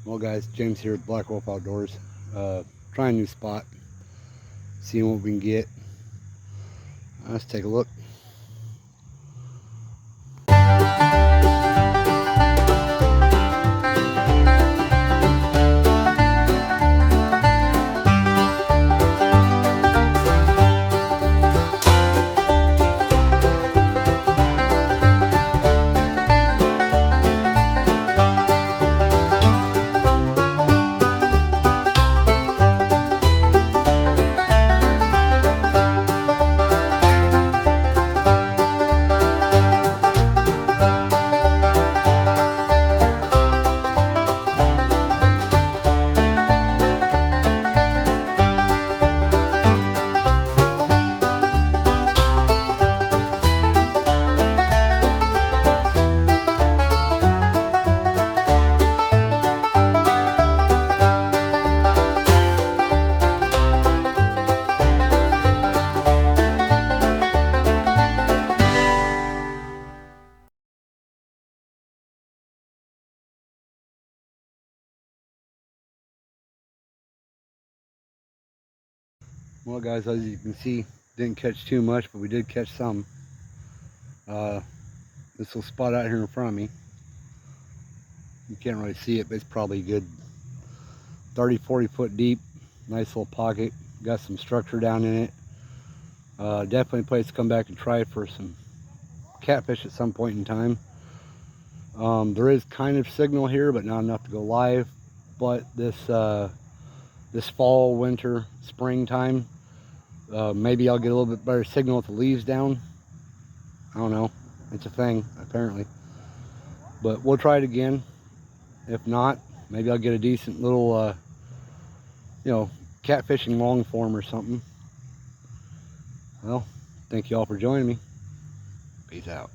Well guys, James here at Black Wolf Outdoors. Trying a new spot, seeing what we can get. Let's take a look. Well guys, as you can see, didn't catch too much, but we did catch some. This little spot out here in front of me, you can't really see it, but it's probably a good 30-40 foot deep. Nice little pocket, got some structure down in it. Definitely a place to come back and try for some catfish at some point in time. There is kind of signal here, but not enough to go live. But this fall, winter, springtime, maybe I'll get a little bit better signal with the leaves down. I don't know, it's a thing apparently, but we'll try it again. If not, maybe I'll get a decent little catfishing long form or something. Well, thank you all for joining me. Peace out.